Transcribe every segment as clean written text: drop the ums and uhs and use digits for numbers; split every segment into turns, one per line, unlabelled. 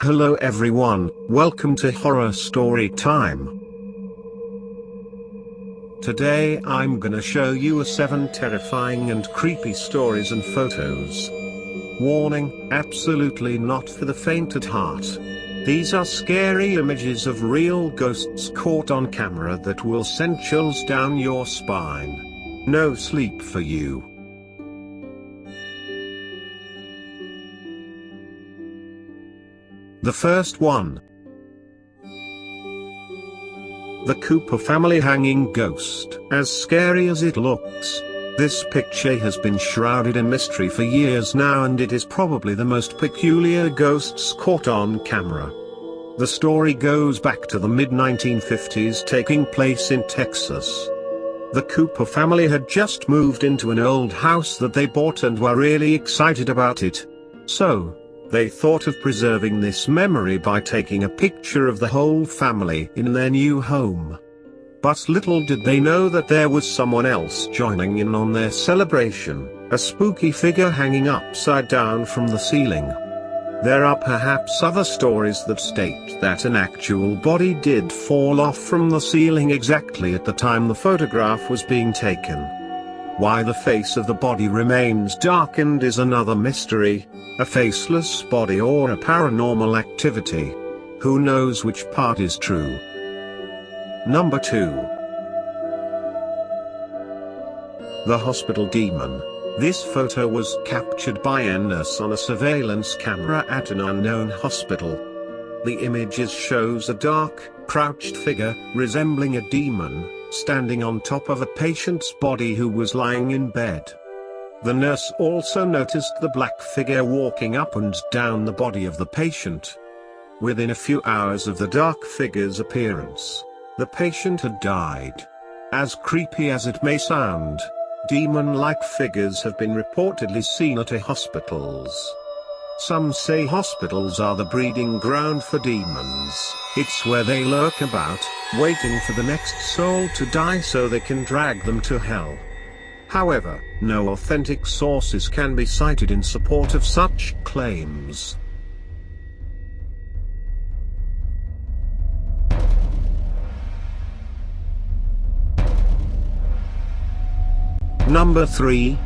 Hello everyone, welcome to Horror Story Time. Today I'm gonna show you 7 terrifying and creepy stories and photos. Warning, absolutely not for the faint at heart. These are scary images of real ghosts caught on camera that will send chills down your spine. No sleep for you. The first one. The Cooper family hanging ghost. As scary as it looks, this picture has been shrouded in mystery for years now, and it is probably the most peculiar ghosts caught on camera. The story goes back to the mid-1950s, taking place in Texas. The Cooper family had just moved into an old house that they bought and were really excited about it. So, they thought of preserving this memory by taking a picture of the whole family in their new home. But little did they know that there was someone else joining in on their celebration, a spooky figure hanging upside down from the ceiling. There are perhaps other stories that state that an actual body did fall off from the ceiling exactly at the time the photograph was being taken. Why the face of the body remains darkened is another mystery. A faceless body or a paranormal activity. Who knows which part is true? Number 2. The hospital demon. This photo was captured by a nurse on a surveillance camera at an unknown hospital. The images shows a dark, crouched figure, resembling a demon, standing on top of a patient's body who was lying in bed. The nurse also noticed the black figure walking up and down the body of the patient. Within a few hours of the dark figure's appearance, the patient had died. As creepy as it may sound, demon-like figures have been reportedly seen at hospitals. Some say hospitals are the breeding ground for demons. It's where they lurk about, waiting for the next soul to die so they can drag them to hell. However, no authentic sources can be cited in support of such claims. Number 3.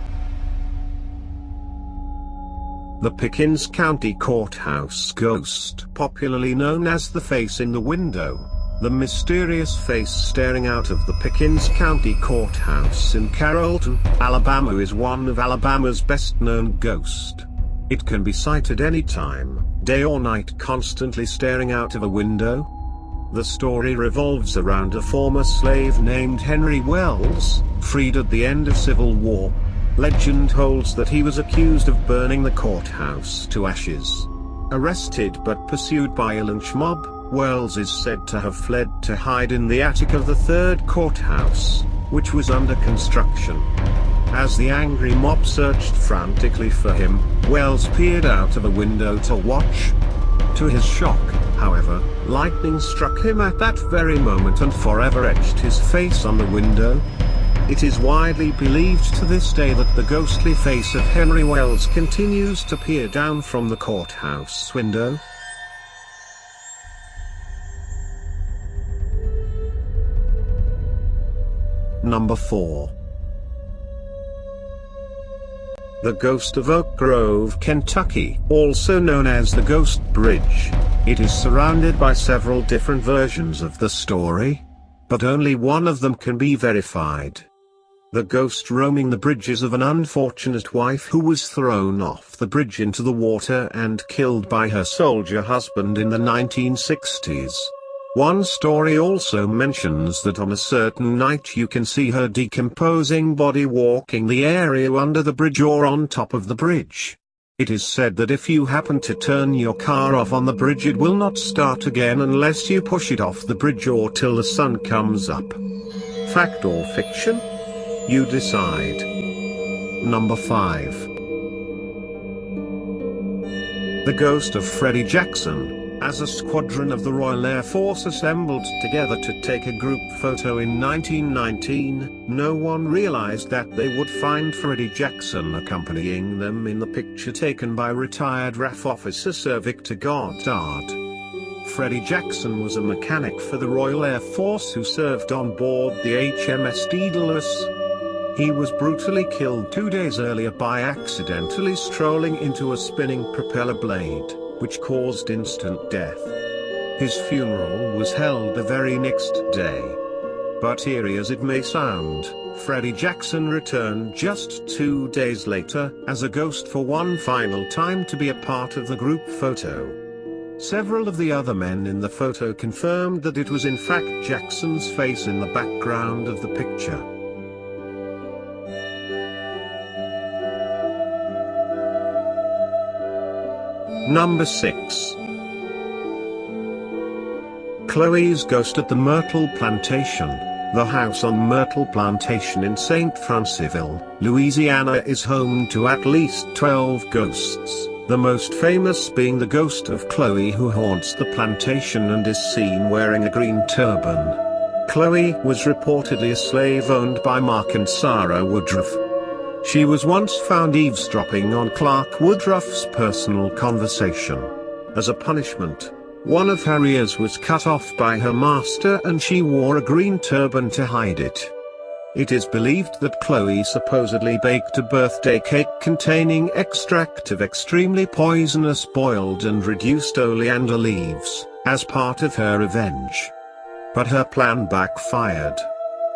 The Pickens County Courthouse Ghost, popularly known as the face in the window. The mysterious face staring out of the Pickens County Courthouse in Carrollton, Alabama is one of Alabama's best-known ghosts. It can be sighted anytime, day or night, constantly staring out of a window. The story revolves around a former slave named Henry Wells, freed at the end of Civil War. Legend holds that he was accused of burning the courthouse to ashes. Arrested but pursued by a lynch mob, Wells is said to have fled to hide in the attic of the third courthouse, which was under construction. As the angry mob searched frantically for him, Wells peered out of a window to watch. To his shock, however, lightning struck him at that very moment and forever etched his face on the window. It is widely believed to this day that the ghostly face of Henry Wells continues to peer down from the courthouse window. Number 4. The Ghost of Oak Grove, Kentucky, also known as the Ghost Bridge. It is surrounded by several different versions of the story, but only one of them can be verified. The ghost roaming the bridge is of an unfortunate wife who was thrown off the bridge into the water and killed by her soldier husband in the 1960s. One story also mentions that on a certain night you can see her decomposing body walking the area under the bridge or on top of the bridge. It is said that if you happen to turn your car off on the bridge, it will not start again unless you push it off the bridge or till the sun comes up. Fact or fiction? You decide. Number 5. The Ghost of Freddie Jackson. As a squadron of the Royal Air Force assembled together to take a group photo in 1919, no one realized that they would find Freddie Jackson accompanying them in the picture taken by retired RAF officer Sir Victor Goddard. Freddie Jackson was a mechanic for the Royal Air Force who served on board the HMS Daedalus. He was brutally killed 2 days earlier by accidentally strolling into a spinning propeller blade, which caused instant death. His funeral was held the very next day. But eerie as it may sound, Freddie Jackson returned just 2 days later, as a ghost for one final time to be a part of the group photo. Several of the other men in the photo confirmed that it was in fact Jackson's face in the background of the picture. Number 6. Chloe's Ghost at the Myrtle Plantation. The house on Myrtle Plantation in St. Franceville, Louisiana is home to at least 12 ghosts, the most famous being the ghost of Chloe, who haunts the plantation and is seen wearing a green turban. Chloe was reportedly a slave owned by Mark and Sarah Woodruff. She was once found eavesdropping on Clark Woodruff's personal conversation. As a punishment, one of her ears was cut off by her master and she wore a green turban to hide it. It is believed that Chloe supposedly baked a birthday cake containing extract of extremely poisonous boiled and reduced oleander leaves, as part of her revenge. But her plan backfired.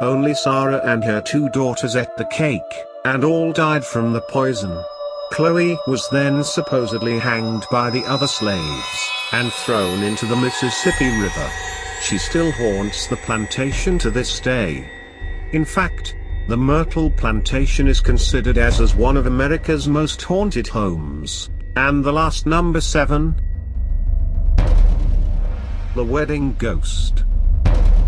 Only Sarah and her 2 daughters ate the cake, and all died from the poison. Chloe was then supposedly hanged by the other slaves, and thrown into the Mississippi River. She still haunts the plantation to this day. In fact, the Myrtle Plantation is considered as one of America's most haunted homes. And the last, number 7. The Wedding Ghost.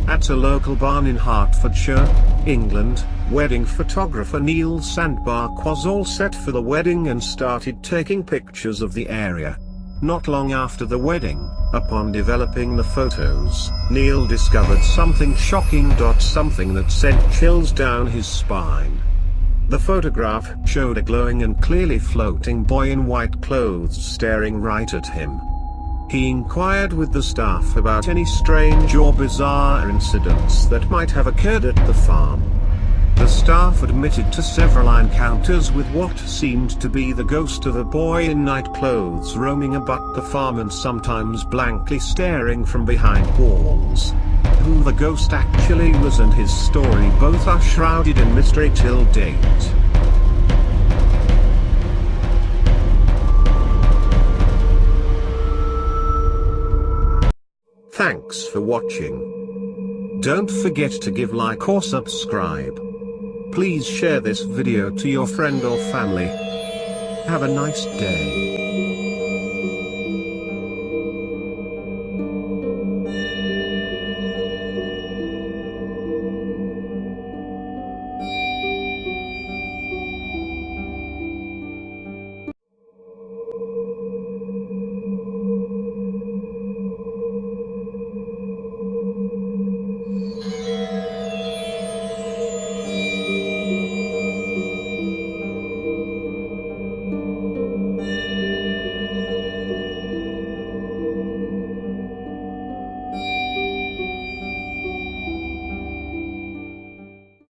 At a local barn in Hertfordshire, England, wedding photographer Neil Sandbach was all set for the wedding and started taking pictures of the area. Not long after the wedding, upon developing the photos, Neil discovered something shocking. Something that sent chills down his spine. The photograph showed a glowing and clearly floating boy in white clothes staring right at him. He inquired with the staff about any strange or bizarre incidents that might have occurred at the farm. The staff admitted to several encounters with what seemed to be the ghost of a boy in night clothes roaming about the farm and sometimes blankly staring from behind walls. Who the ghost actually was and his story both are shrouded in mystery till date. Thanks for watching. Don't forget to give like or subscribe. Please share this video to your friend or family. Have a nice day.